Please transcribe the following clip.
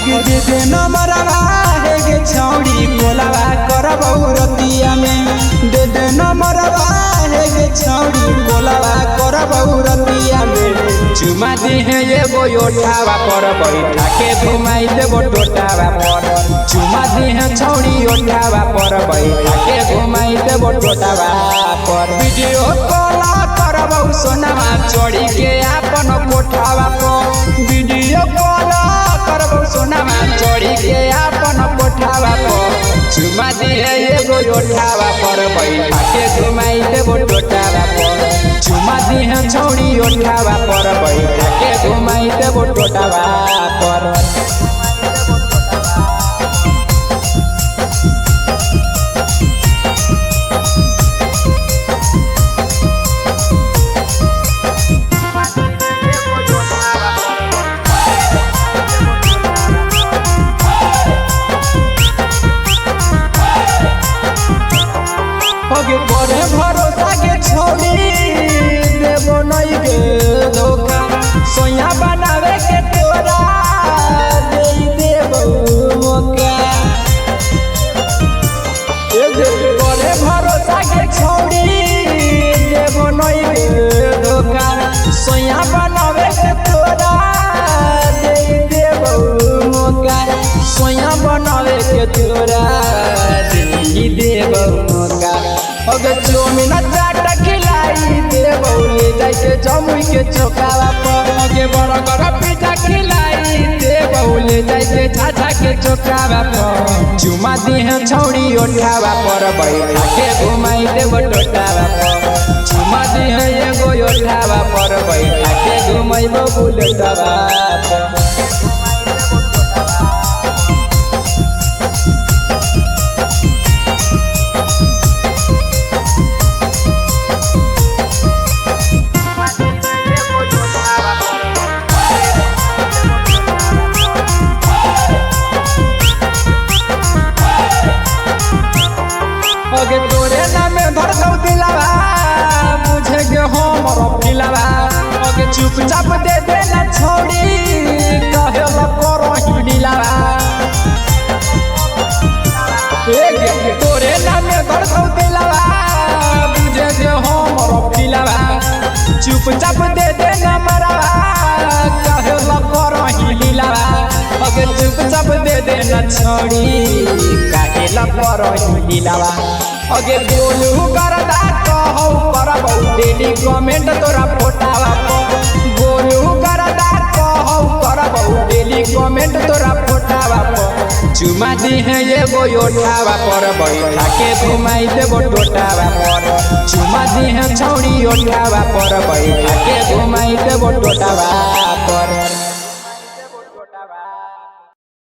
अगे दे दे नमरवा हे गे छौड़ी कोलावा करबौ रतिया में दे दे नमरवा हे गे छौड़ी कोलावा करबौ रतिया में चुमा दे है एगो ओठावा पर बैठा के घुमाई देबो टोटावा पर चुमा दे है छौड़ी ओठावा पर बैठा के घुमाई देबो टोटावा पर वीडियो कॉल करबौ सोनावा चढ़ी के अपन कोठावा पर वीडियो कॉल करबौ सोनावा चढ़ी के अपन कोठावा पर चुमा दे है एगो ओठावा पर बैठा के घुमाई देबो टोटावा पर चुमा दे है छौड़ी ओठावा पर बैठा के घुमाई देबो टोटावा पर अगे बड़े भरोसा के छोड़ी देबो नहीं के धोखा सोया बनावे के तोरा दे देबो मौका बड़े भरोसा के छोड़ी देबो नहीं के धोखा सोया बनावे के तोरा दे देबो मौका सोया बनावे के तोरा दे देबो मौका अगर 2 मिनट चाट खिलाई देबो ले जाई के जमुई के चौकावा पर अगे बड़ा बड़ा पिज्जा खिलाई देबो ले जाई के छाछा के चौकावा पर चुमा दे है छौड़ी ओठावा पर बैठा के घुमाई देबो टोटावा पर चुमा दे है एगो ओठावा पर बैठा के घुमाइबो बुलेटवा पर अगे तोरे नाम धरकौ दिलावा बुझे गे हमर पिलावा अगे चुपचाप दे दे ना छोड़ी कहे ल करही दिलावा गे तोरे नाम धरकौ दिलावा बुझे गे हमर पिलावा चुपचाप दे दे ना मरावा कहे ल करही दिलावा अगे चुपचाप दे दे ना छोड़ी कहे ल करही दिलावा अगे बोलू करदा कहौ करबौ डेली कमेंट तोरा फोटावा पर बोलू करदा कहौ करबौ डेली कमेंट तोरा फोटावा पर चुमा दे है एगो ओठावा पर बैठा के घुमाई देबो टोटावा पर चुमा दे है छौड़ी ओठावा पर बैठा के घुमाई देबो टोटावा पर।